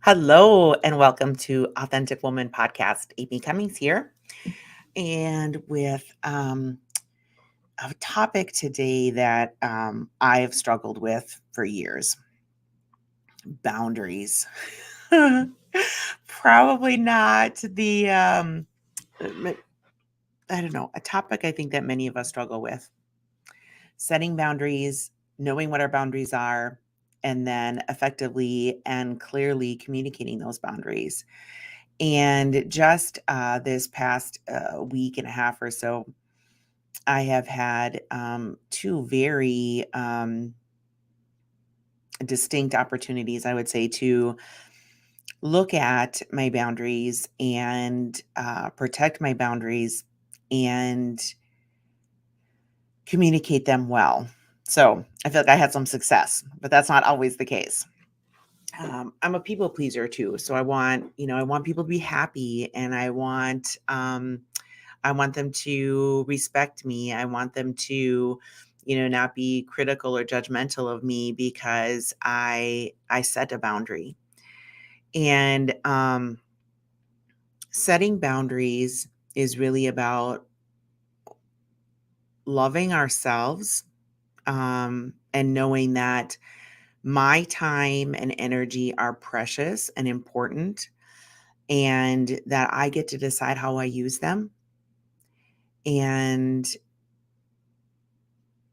Hello and welcome to Authentic Woman Podcast. Amy Cummings here, and with a topic today that I have struggled with for years: boundaries. Probably not I don't know, a topic I think that many of us struggle with. Setting boundaries, knowing what our boundaries are, and then effectively and clearly communicating those boundaries. And just this past week and a half or so, I have had two very distinct opportunities, I would say, to look at my boundaries and protect my boundaries and communicate them well. So I feel like I had some success, but that's not always the case. I'm a people pleaser too, so I want people to be happy, and I want them to respect me. I want them to, not be critical or judgmental of me because I set a boundary. And setting boundaries is really about loving ourselves, and knowing that my time and energy are precious and important, and that I get to decide how I use them. And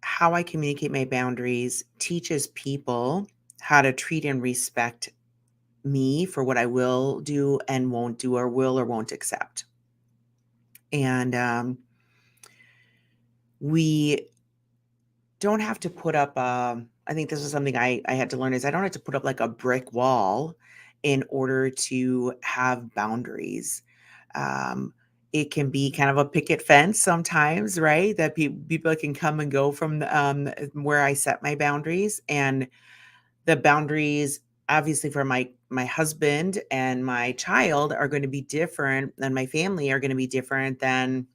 how I communicate my boundaries teaches people how to treat and respect me for what I will do and won't do, or will or won't accept. And we don't have to put up, I think this is something I had to learn, is I don't have to put up like a brick wall in order to have boundaries. Um, it can be kind of a picket fence sometimes, right? That people can come and go from where I set my boundaries. And the boundaries, obviously, for my husband and my child are going to be different, and my family are going to be different than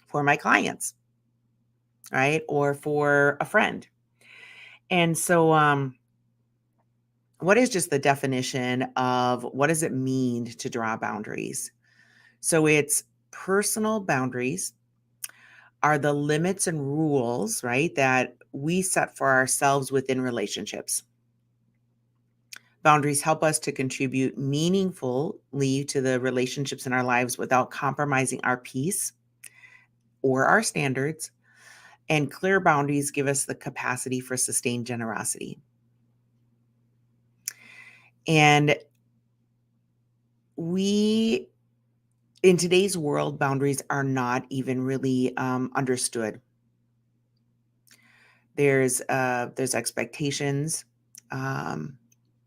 for my clients, right? Or for a friend. And so what is just the definition of what does it mean to draw boundaries? So it's personal boundaries are the limits and rules, right, that we set for ourselves within relationships. Boundaries help us to contribute meaningfully to the relationships in our lives without compromising our peace or our standards. And clear boundaries give us the capacity for sustained generosity. And we, in today's world, boundaries are not even really understood. There's expectations. Um,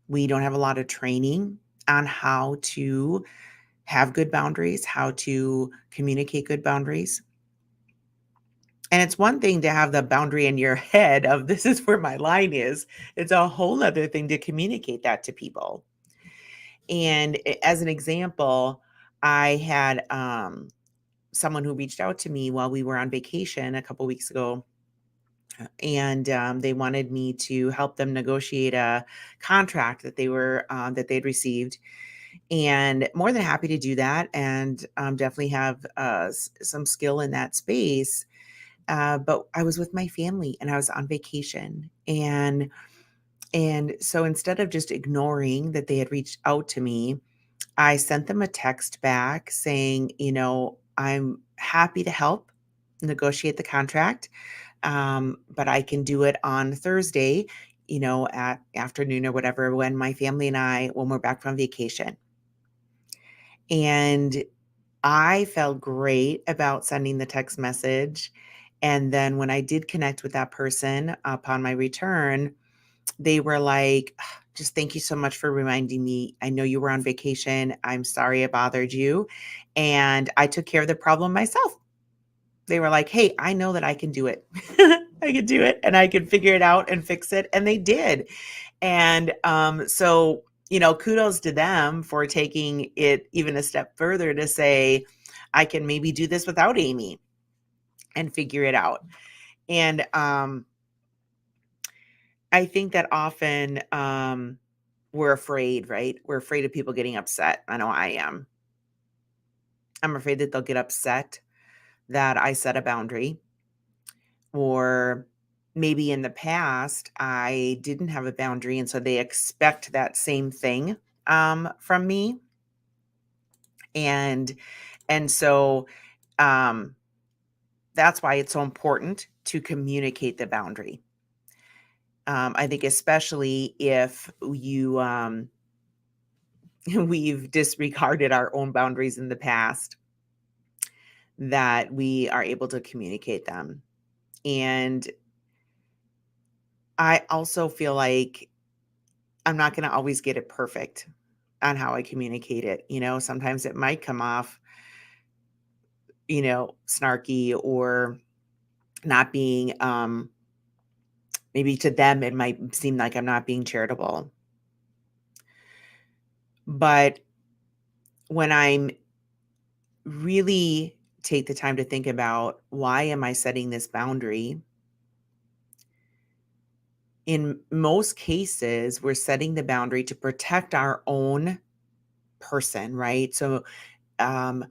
we don't have a lot of training on how to have good boundaries, how to communicate good boundaries. And it's one thing to have the boundary in your head of this is where my line is. It's a whole other thing to communicate that to people. And as an example, I had someone who reached out to me while we were on vacation a couple weeks ago, and they wanted me to help them negotiate a contract that they'd received, and more than happy to do that, and definitely have some skill in that space. But I was with my family and I was on vacation, and so instead of just ignoring that they had reached out to me, I sent them a text back saying, I'm happy to help negotiate the contract, but I can do it on Thursday, at afternoon or whatever, when my family and when we're back from vacation. And I felt great about sending the text message. And then when I did connect with that person upon my return, they were like, just thank you so much for reminding me. I know you were on vacation. I'm sorry I bothered you. And I took care of the problem myself. They were like, hey, I know that I can do it. I can do it and I can figure it out and fix it. And they did. And so, kudos to them for taking it even a step further to say, I can maybe do this without Amy and figure it out. And I think that often we're afraid, right? We're afraid of people getting upset. I know I am. I'm afraid that they'll get upset that I set a boundary, or maybe in the past I didn't have a boundary and so they expect that same thing from me. And and so um that's why it's so important to communicate the boundary. I think especially if we've disregarded our own boundaries in the past, that we are able to communicate them. And I also feel like I'm not going to always get it perfect on how I communicate it. Sometimes it might come off, snarky, or not being, maybe to them, it might seem like I'm not being charitable. But when I'm really take the time to think about, why am I setting this boundary? In most cases, we're setting the boundary to protect our own person, right? So, um,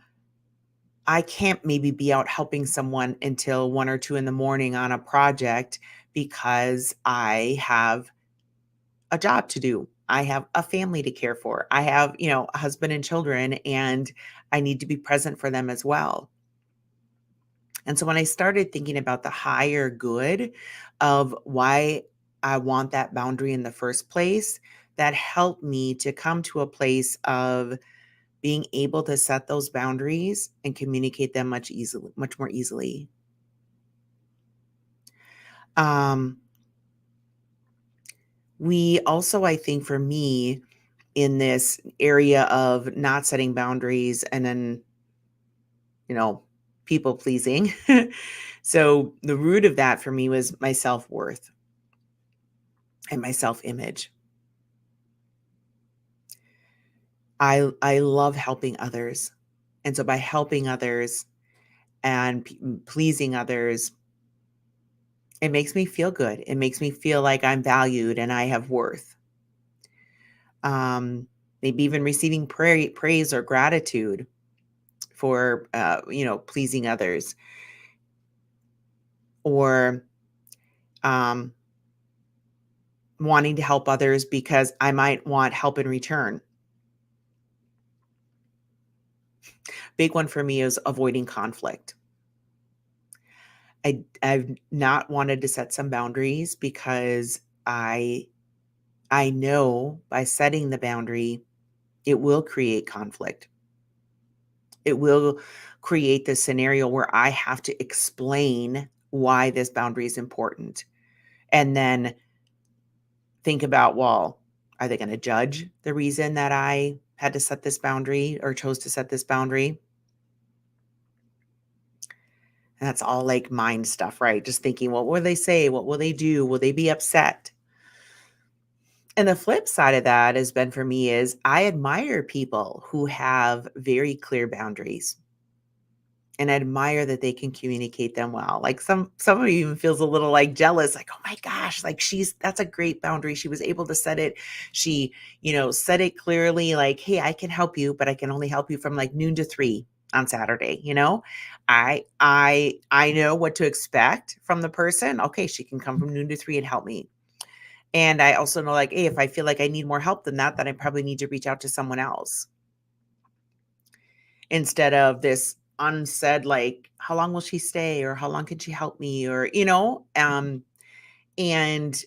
I can't maybe be out helping someone until 1 or 2 in the morning on a project because I have a job to do. I have a family to care for. I have, a husband and children, and I need to be present for them as well. And so when I started thinking about the higher good of why I want that boundary in the first place, that helped me to come to a place of being able to set those boundaries and communicate them much more easily. Um, we also, I think for me, in this area of not setting boundaries and then, you know, people pleasing. So the root of that for me was my self-worth and my self-image. I love helping others. And so by helping others and pleasing others, it makes me feel good. It makes me feel like I'm valued and I have worth. Um, Maybe even receiving praise or gratitude for, pleasing others, or um, wanting to help others because I might want help in return. Big one for me is avoiding conflict. I've not wanted to set some boundaries because I know by setting the boundary, it will create conflict. It will create this scenario where I have to explain why this boundary is important. And then think about, well, are they going to judge the reason that I had to set this boundary or chose to set this boundary? And that's all like mind stuff, right? Just thinking, what will they say? What will they do? Will they be upset? And the flip side of that has been for me is I admire people who have very clear boundaries, and admire that they can communicate them well. Like some of you even feels a little like jealous, like, oh my gosh, like that's a great boundary. She was able to set it. She, said it clearly, like, hey, I can help you, but I can only help you from like noon to 3 on Saturday. I know what to expect from the person. Okay, she can come from noon to 3 and help me. And I also know, like, hey, if I feel like I need more help than that, then I probably need to reach out to someone else, instead of this unsaid, like, how long will she stay, or how long can she help me, or and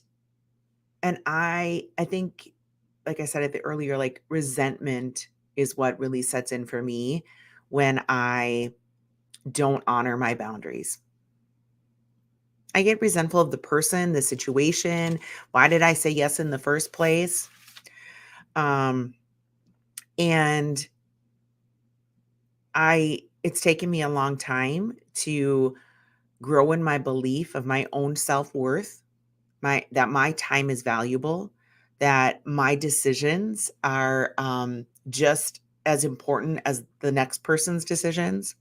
I think, like I said at the earlier, like, resentment is what really sets in for me when I don't honor my boundaries. I get resentful of the person, the situation. Why did I say yes in the first place? um and it's taken me a long time to grow in my belief of my own self-worth, my time is valuable, that my decisions are just as important as the next person's decisions.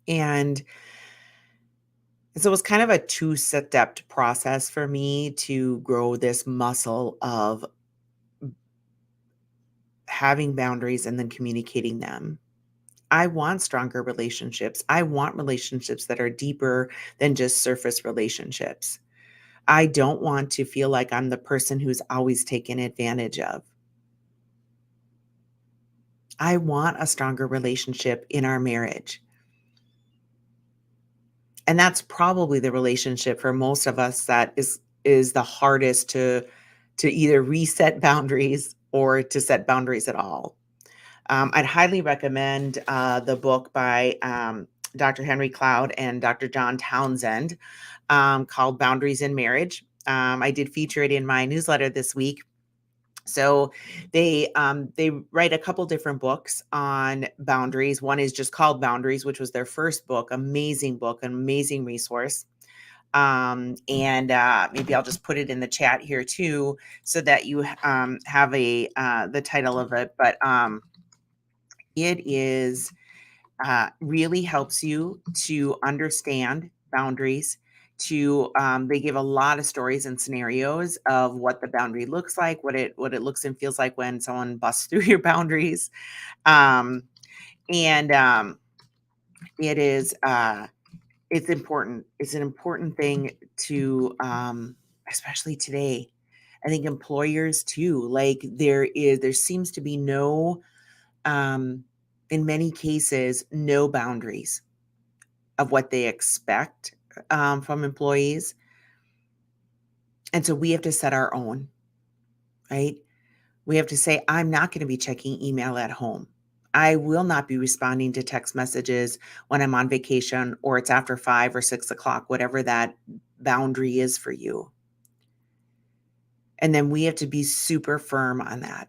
And so it was kind of a two-step process for me to grow this muscle of having boundaries and then communicating them. I want stronger relationships. I want relationships that are deeper than just surface relationships. I don't want to feel like I'm the person who's always taken advantage of. I want a stronger relationship in our marriage. And that's probably the relationship for most of us that is the hardest to either reset boundaries or to set boundaries at all. I'd highly recommend the book by Dr. Henry Cloud and Dr. John Townsend called Boundaries in Marriage. I did feature it in my newsletter this week. So they write a couple different books on boundaries. One is just called Boundaries, which was their first book. Amazing book, an amazing resource. And maybe I'll just put it in the chat here too, so that you have the title of it. But it is really helps you to understand boundaries. They give a lot of stories and scenarios of what the boundary looks like, what it looks and feels like when someone busts through your boundaries. Um, and it is it's important. It's an important thing to especially today. I think employers too. Like there seems to be no um, in many cases, no boundaries of what they expect from employees. And so we have to set our own, right? We have to say, I'm not going to be checking email at home. I will not be responding to text messages when I'm on vacation or it's after 5 or 6 o'clock, whatever that boundary is for you. And then we have to be super firm on that,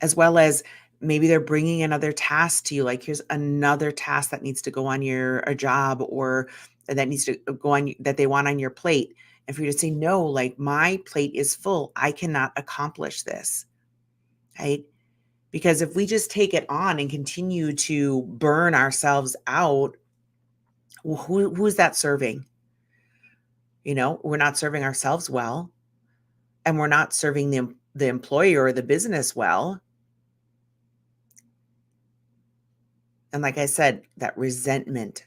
as well as maybe they're bringing another task to you. Like, here's another task that needs to go on a job, or that needs to go on that they want on your plate. And for you to say, no, like my plate is full. I cannot accomplish this. Right. Because if we just take it on and continue to burn ourselves out, who's that serving? We're not serving ourselves well, and we're not serving the employer or the business well. And like I said, that resentment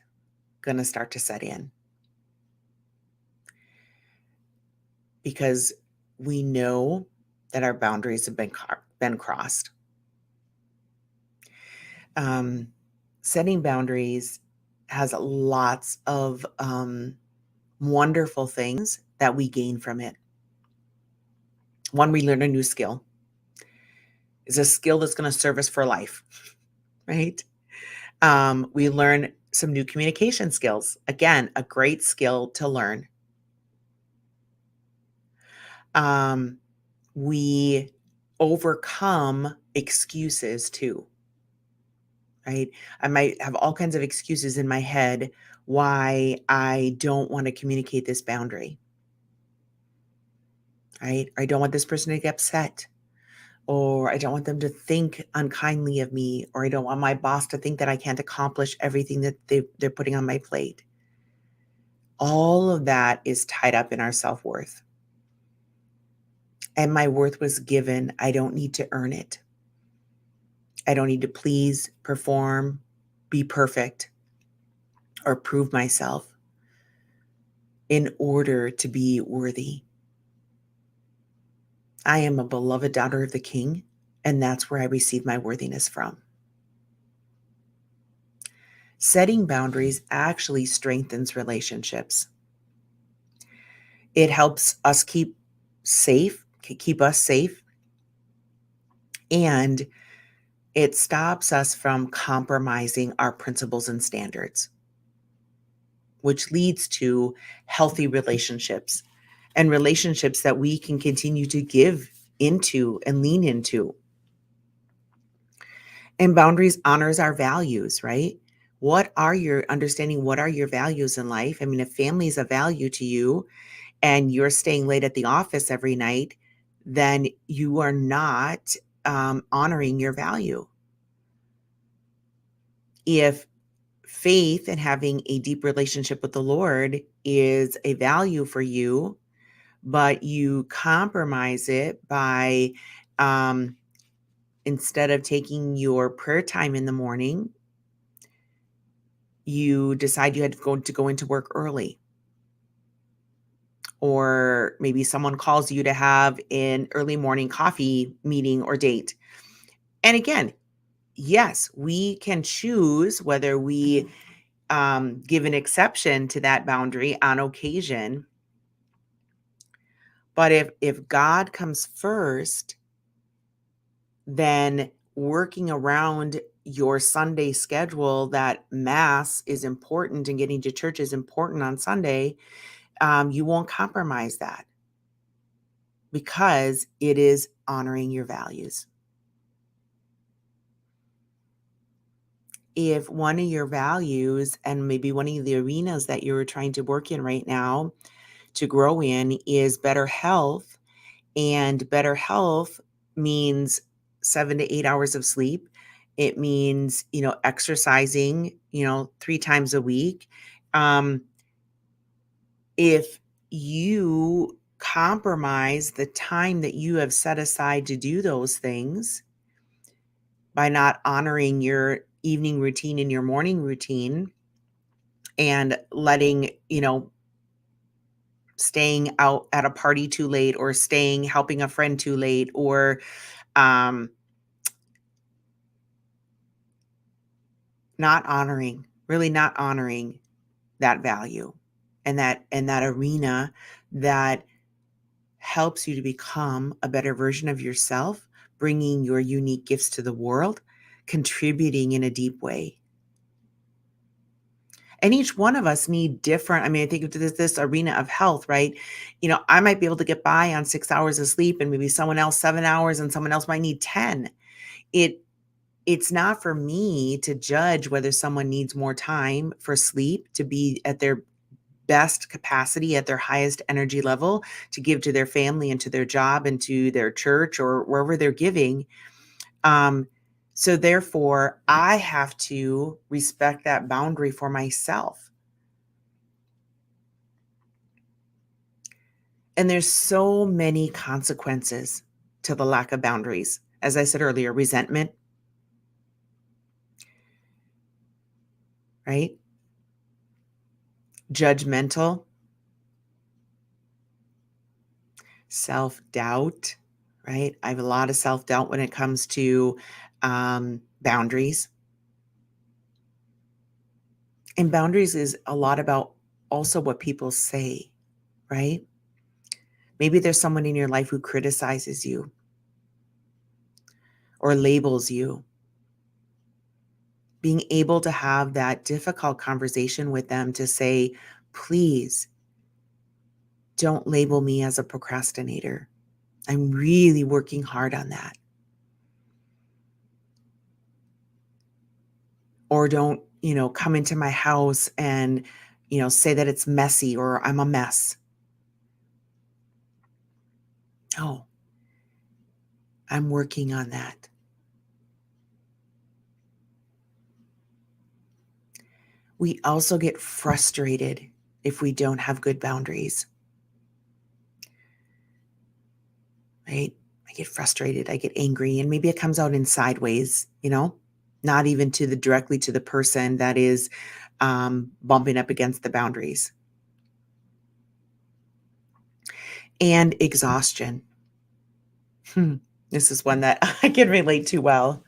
going to start to set in because we know that our boundaries have been crossed. Setting boundaries has lots of wonderful things that we gain from it. One, we learn a new skill. It's a skill that's going to serve us for life, right? We learn some new communication skills. Again, a great skill to learn. We overcome excuses too, right? I might have all kinds of excuses in my head why I don't want to communicate this boundary, right? I don't want this person to get upset, or I don't want them to think unkindly of me, or I don't want my boss to think that I can't accomplish everything that they're putting on my plate. All of that is tied up in our self-worth. And my worth was given. I don't need to earn it. I don't need to please, perform, be perfect, or prove myself in order to be worthy. I am a beloved daughter of the King, and that's where I receive my worthiness from. Setting boundaries actually strengthens relationships. It helps us keep us safe, and it stops us from compromising our principles and standards, which leads to healthy relationships and relationships that we can continue to give into and lean into. And boundaries honors our values, right? What are your values in life? I mean, if family is a value to you and you're staying late at the office every night, then you are not honoring your value. If faith and having a deep relationship with the Lord is a value for you, but you compromise it by instead of taking your prayer time in the morning, you decide you had to go into work early, or maybe someone calls you to have an early morning coffee meeting or date. And again, yes, we can choose whether we give an exception to that boundary on occasion. But if God comes first, then working around your Sunday schedule, that mass is important and getting to church is important on Sunday, you won't compromise that because it is honoring your values. If one of your values and maybe one of the arenas that you're trying to work in right now to grow in is better health, and better health means 7 to 8 hours of sleep. It means, exercising, 3 times a week. Um, if you compromise the time that you have set aside to do those things by not honoring your evening routine and your morning routine, and letting, staying out at a party too late, or helping a friend too late, or um, really not honoring that value and that arena that helps you to become a better version of yourself, bringing your unique gifts to the world, contributing in a deep way. And each one of us need different. I mean, I think of this arena of health, right? I might be able to get by on 6 hours of sleep, and maybe someone else 7 hours, and someone else might need 10. It it's not for me to judge whether someone needs more time for sleep to be at their best capacity, at their highest energy level, to give to their family and to their job and to their church or wherever they're giving. Um, so therefore, I have to respect that boundary for myself. And there's so many consequences to the lack of boundaries. As I said earlier, resentment, right? Judgmental, self-doubt, right? I have a lot of self-doubt when it comes to boundaries. And boundaries is a lot about also what people say, right? Maybe there's someone in your life who criticizes you or labels you. Being able to have that difficult conversation with them to say, please don't label me as a procrastinator. I'm really working hard on that. Or don't, come into my house and, say that it's messy or I'm a mess. Oh, I'm working on that. We also get frustrated if we don't have good boundaries, right? I get frustrated, I get angry, and maybe it comes out in sideways, not even directly to the person that is bumping up against the boundaries. And exhaustion. Hmm. This is one that I can relate to well.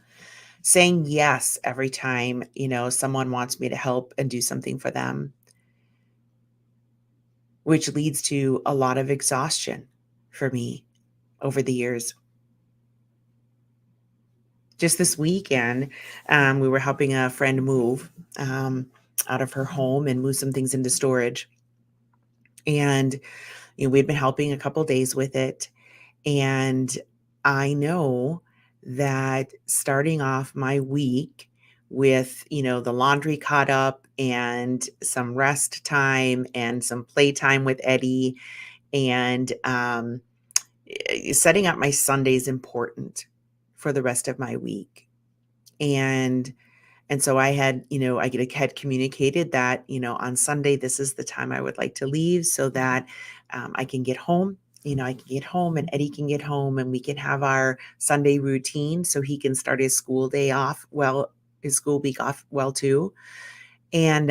Saying yes every time, someone wants me to help and do something for them, which leads to a lot of exhaustion for me over the years. Just this weekend, we were helping a friend move out of her home and move some things into storage. And we'd been helping a couple days with it. And I know that starting off my week with, the laundry caught up and some rest time and some playtime with Eddie, and setting up my Sunday is important for the rest of my week. And so I had communicated that, on Sunday, this is the time I would like to leave so that I can get home I can get home and Eddie can get home and we can have our Sunday routine so he can start his school day off well, his school week off well too. And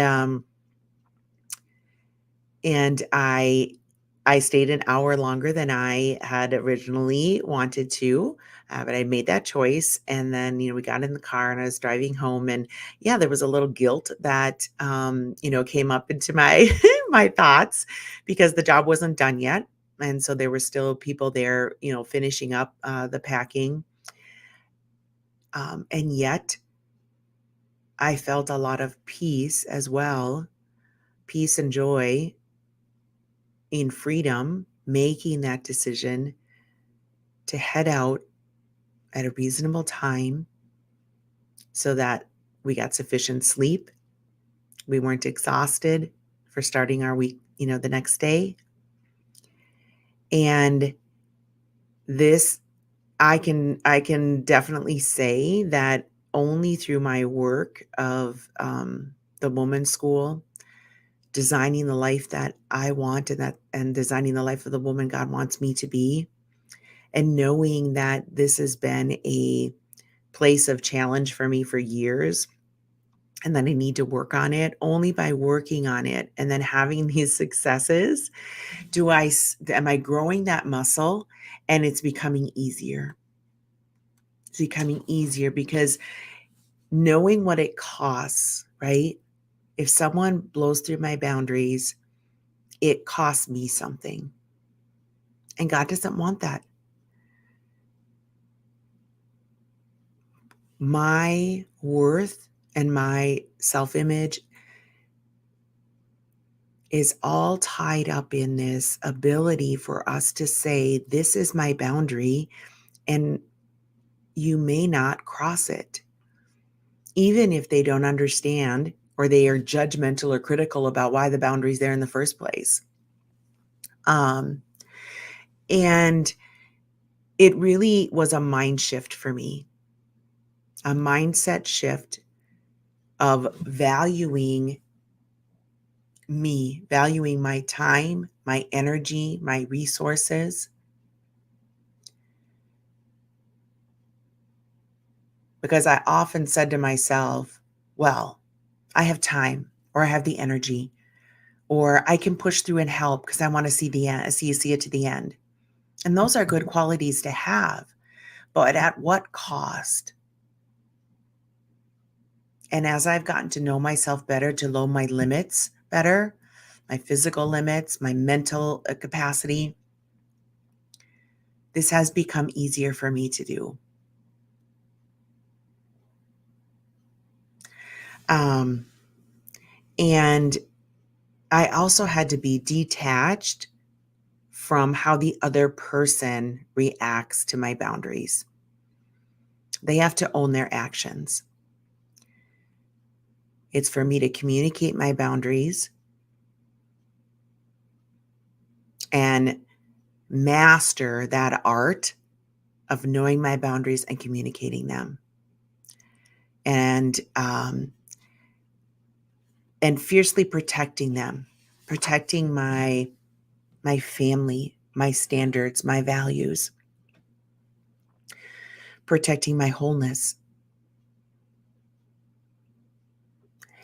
and I stayed an hour longer than I had originally wanted to, but I made that choice. And then, we got in the car and I was driving home, and yeah, there was a little guilt that, came up into my my thoughts because the job wasn't done yet, and so there were still people there, finishing up the packing. And yet, I felt a lot of peace as well, peace and joy in freedom, making that decision to head out at a reasonable time so that we got sufficient sleep. We weren't exhausted for starting our week, the next day. And this I can definitely say that only through my work of the woman's school, designing the life that I want, and designing the life of the woman God wants me to be, and knowing that this has been a place of challenge for me for years and that I need to work on it. Only by working on it and then having these successes am I growing that muscle, and it's becoming easier. It's becoming easier because knowing what it costs, right? If someone blows through my boundaries, it costs me something. And God doesn't want that. My worth and my self-image is all tied up in this ability for us to say, this is my boundary, and you may not cross it. Even if they don't understand or they are judgmental or critical about why the boundary's there in the first place. Um, and it really was a mind shift for me, a mindset shift of valuing me, valuing my time, my energy, my resources. Because I often said to myself, well, I have time, or I have the energy, or I can push through and help because I want to see the end, see it to the end. And those are good qualities to have, but at what cost? And as I've gotten to know myself better, to know my limits better, my physical limits, my mental capacity, this has become easier for me to do. Um, and I also had to be detached from how the other person reacts to my boundaries. They have to own their actions. It's for me to communicate my boundaries and master that art of knowing my boundaries and communicating them. And and fiercely protecting them, protecting my family, my standards, my values, protecting my wholeness.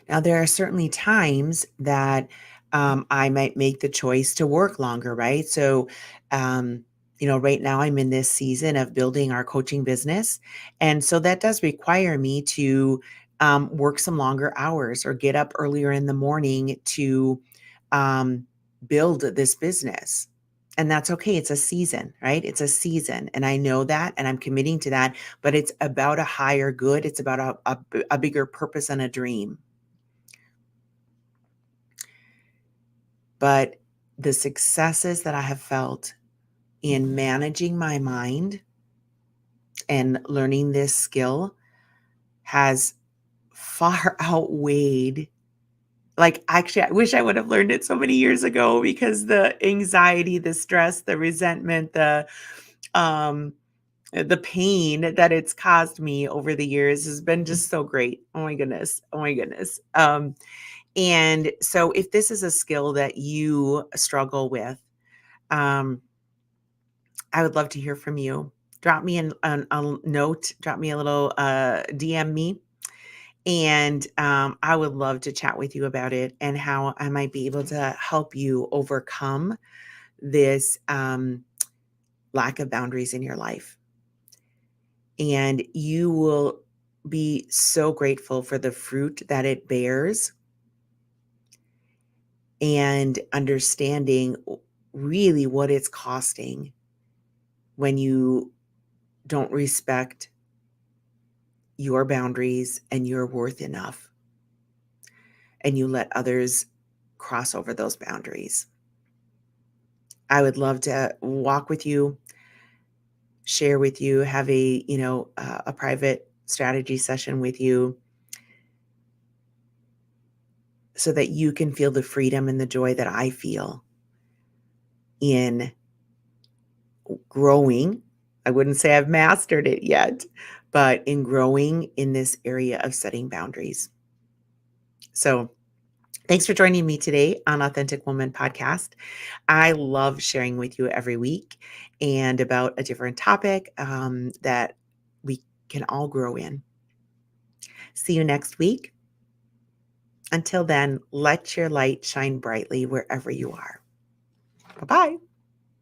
Now, there are certainly times that I might make the choice to work longer, right? So, right now I'm in this season of building our coaching business. And so that does require me to work some longer hours or get up earlier in the morning to um, build this business. And that's okay. It's a season, right? It's a season. And I know that and I'm committing to that, but it's about a higher good. It's about a bigger purpose and a dream. But the successes that I have felt in managing my mind and learning this skill has far outweighed. Like, actually, I wish I would have learned it so many years ago because the anxiety, the stress, the resentment, um, the pain that it's caused me over the years has been just so great. Oh my goodness. Oh my goodness. And so if this is a skill that you struggle with, um, I would love to hear from you. Drop me a note, drop me a little DM me, and I would love to chat with you about it and how I might be able to help you overcome this lack of boundaries in your life. And you will be so grateful for the fruit that it bears and understanding really what it's costing when you don't respect your boundaries and your worth enough and you let others cross over those boundaries. I would love to walk with you, share with you, have a private strategy session with you so that you can feel the freedom and the joy that I feel in growing. I wouldn't say I've mastered it yet, but in growing in this area of setting boundaries. So, thanks for joining me today on Authentic Woman Podcast. I love sharing with you every week and about a different topic that we can all grow in. See you next week. Until then, let your light shine brightly wherever you are. Bye bye.